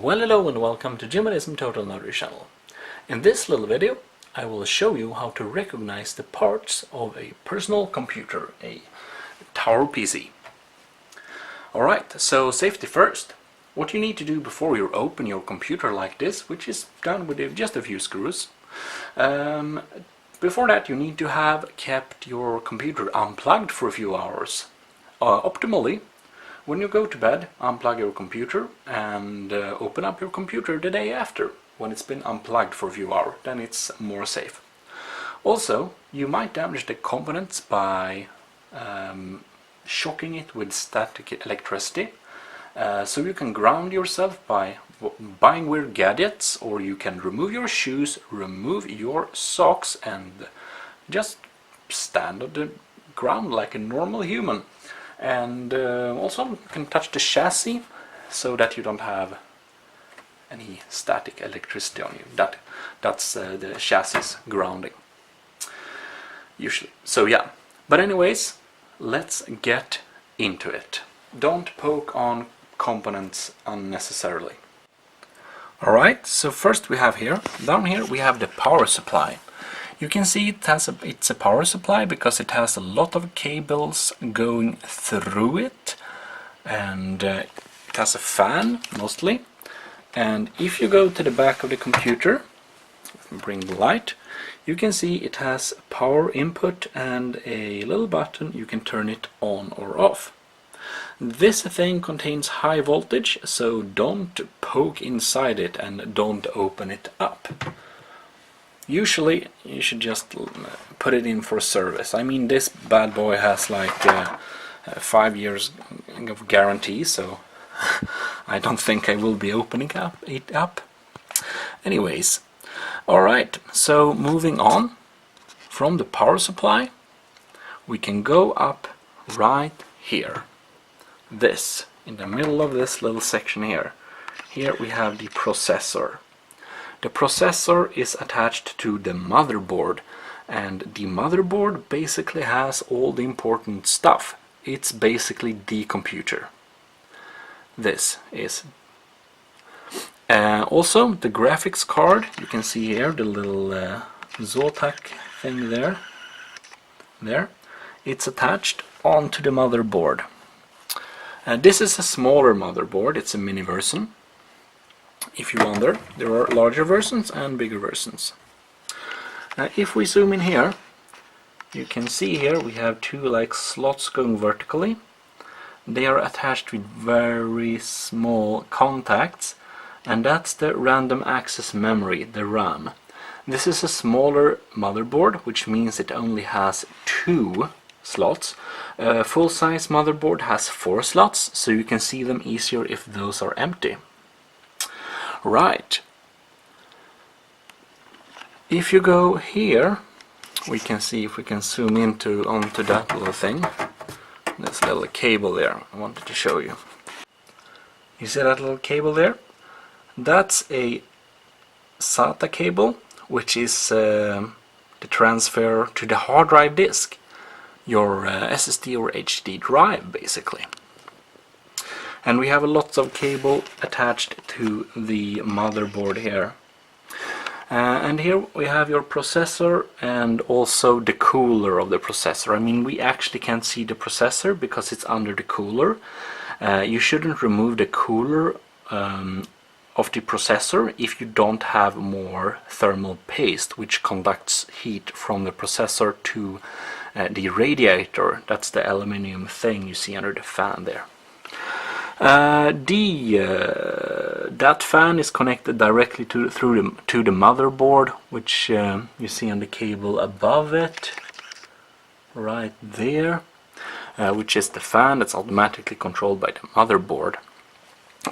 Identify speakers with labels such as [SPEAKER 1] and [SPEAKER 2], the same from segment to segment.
[SPEAKER 1] Well, hello and welcome to Gmodism Total Knowledge channel. In this little video I will show you how to recognize the parts of a personal computer, a tower PC. Alright, so safety first. What you need to do before you open your computer like this, which is done with just a few screws, before that you need to have kept your computer unplugged for a few hours. Optimally, when you go to bed, unplug your computer and open up your computer the day after, when it's been unplugged for a few hours, then it's more safe. Also, you might damage the components by shocking it with static electricity. So you can ground yourself by buying weird gadgets, or you can remove your shoes, remove your socks and just stand on the ground like a normal human. And also you can touch the chassis so that you don't have any static electricity on you. That's the chassis grounding usually. So yeah, but anyways, let's get into it. Don't poke on components unnecessarily. Alright, so first we have down here we have the power supply. You can see it's a power supply because it has a lot of cables going through it, and it has a fan mostly. And if you go to the back of the computer, let me bring the light, you can see it has a power input and a little button you can turn it on or off. This thing contains high voltage, so don't poke inside it and don't open it up. Usually you should just put it in for service. I mean, this bad boy has like 5 years of guarantee, so I don't think I will be opening it up. Anyways, alright, so moving on from the power supply, we can go up right here. This, in the middle of this little section here. Here we have the processor. The processor is attached to the motherboard, and the motherboard basically has all the important stuff. It's basically the computer. This is. Also, the graphics card, you can see here the little Zotac thing there. It's attached onto the motherboard. This is a smaller motherboard, it's a mini version. If you wonder, there are larger versions and bigger versions. If we zoom in here, you can see here we have two slots going vertically. They are attached with very small contacts, and that's the random access memory, the RAM. This is a smaller motherboard, which means it only has 2 slots. Full-size motherboard has 4 slots, so you can see them easier if those are empty. Right. If you go here, we can see if we can zoom onto that little thing. This little cable there, I wanted to show you. You see that little cable there? That's a SATA cable, which is the transfer to the hard drive disk, your SSD or HD drive basically. And we have a lot of cable attached to the motherboard here. And here we have your processor and also the cooler of the processor. I mean, we actually can't see the processor because it's under the cooler. You shouldn't remove the cooler of the processor if you don't have more thermal paste, which conducts heat from the processor to the radiator. That's the aluminum thing you see under the fan there. That fan is connected directly to the motherboard, which you see on the cable above it, right there, which is the fan that's automatically controlled by the motherboard.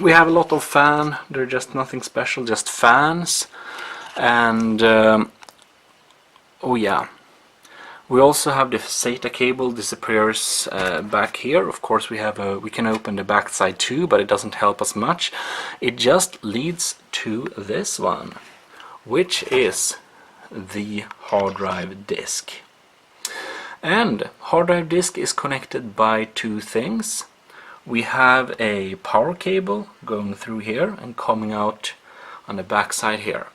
[SPEAKER 1] We have a lot of fan. They're just nothing special, just fans. And oh yeah, we also have the SATA cable disappears back here. Of course we can open the back side too, but it doesn't help us much. It just leads to this one, which is the hard drive disk. And hard drive disk is connected by 2 things. we have a power cable going through here and coming out on the back side here.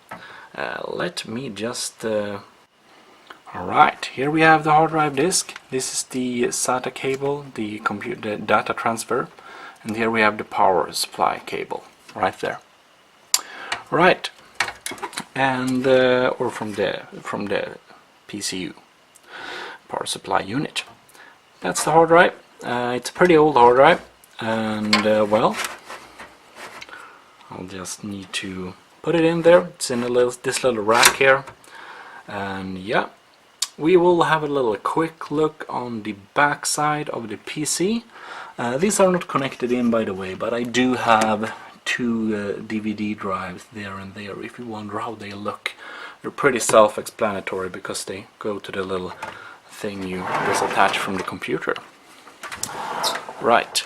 [SPEAKER 1] Let me just... Alright, here we have the hard drive disk. This is the SATA cable, the data transfer, and here we have the power supply cable right there. Right, and or from the PCU, power supply unit. That's the hard drive. It's a pretty old hard drive, and well, I'll just need to put it in there. It's in this little rack here, and yeah, we will have a little quick look on the back side of the PC. These are not connected in, by the way, but I do have two DVD drives there and there. If you wonder how they look, they're pretty self-explanatory because they go to the little thing you just attach from the computer. Right.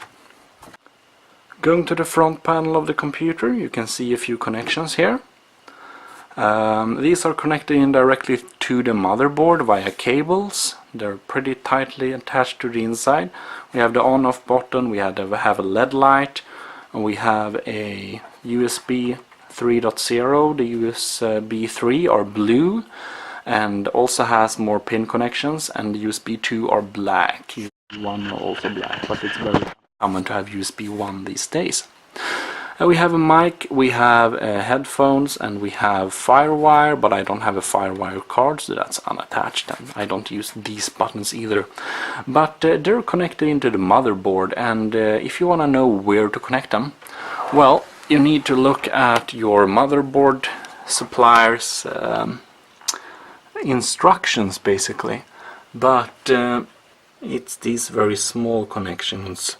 [SPEAKER 1] Going to the front panel of the computer, you can see a few connections here. These are connected in directly to the motherboard via cables. They're pretty tightly attached to the inside. We have the on-off button, we have a LED light, and we have a USB 3.0. The USB 3 are blue and also has more pin connections, and the USB 2 are black. USB 1 are also black, but it's very common to have USB 1 these days. We have a mic, we have headphones, and we have FireWire, but I don't have a FireWire card, so that's unattached, and I don't use these buttons either. But they're connected into the motherboard, and if you want to know where to connect them, well, you need to look at your motherboard supplier's instructions, basically. But it's these very small connections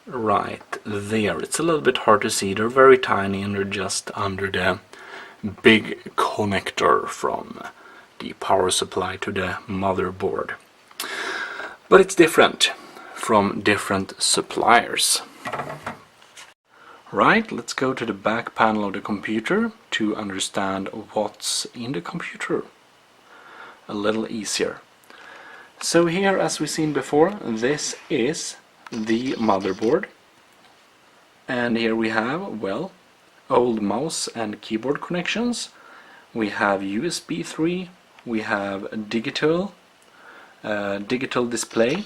[SPEAKER 1] right there. It's a little bit hard to see. They're very tiny and they're just under the big connector from the power supply to the motherboard. But it's different from different suppliers. Right, let's go to the back panel of the computer to understand what's in the computer a little easier. So here, as we've seen before, this is the motherboard, and here we have, well, old mouse and keyboard connections. We have USB 3, we have digital display,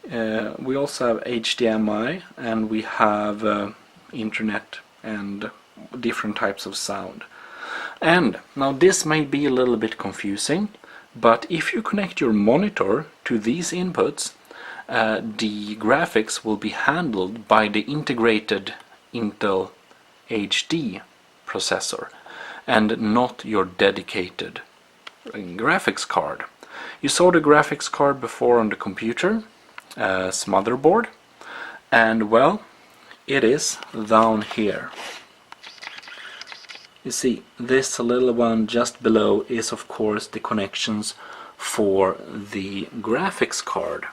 [SPEAKER 1] we also have HDMI, and we have internet and different types of sound. And now this may be a little bit confusing, but if you connect your monitor to these inputs, the graphics will be handled by the integrated Intel HD processor and not your dedicated graphics card. You saw the graphics card before on the computer, motherboard, and well, it is down here. You see, this little one just below is of course the connections for the graphics card.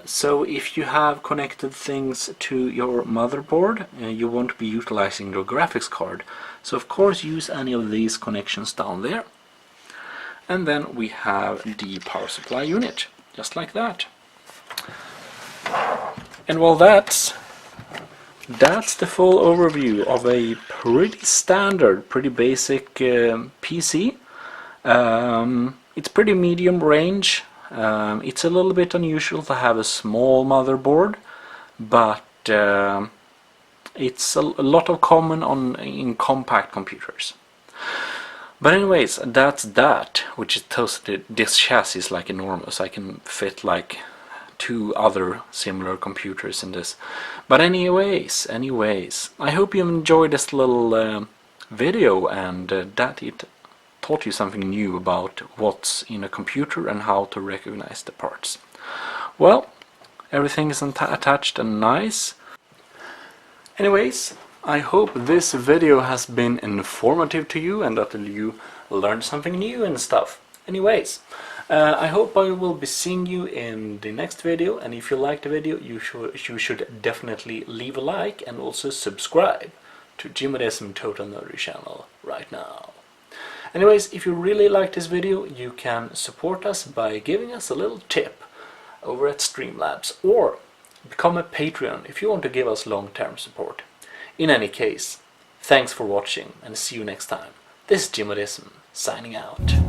[SPEAKER 1] So if you have connected things to your motherboard, you won't be utilizing your graphics card. So of course use any of these connections down there. And then we have the power supply unit, just like that. And well, that's the full overview of a pretty standard, pretty basic PC. It's pretty medium range. It's a little bit unusual to have a small motherboard, but it's a lot of common in compact computers. But anyways, that's that, which is totally, this chassis is like enormous. I can fit like 2 other similar computers in this. But anyways, I hope you enjoyed this little video, and that it taught you something new about what's in a computer and how to recognize the parts. Well, everything is attached and nice. Anyways, I hope this video has been informative to you and that you learned something new and stuff. Anyways, I hope I will be seeing you in the next video, and if you liked the video, you should definitely leave a like and also subscribe to Gmodism Total Nerdy channel right now. Anyways, if you really like this video, you can support us by giving us a little tip. over at Streamlabs, or become a Patreon if you want to give us long-term support. In any case, thanks for watching and see you next time. This is Gmodism, signing out.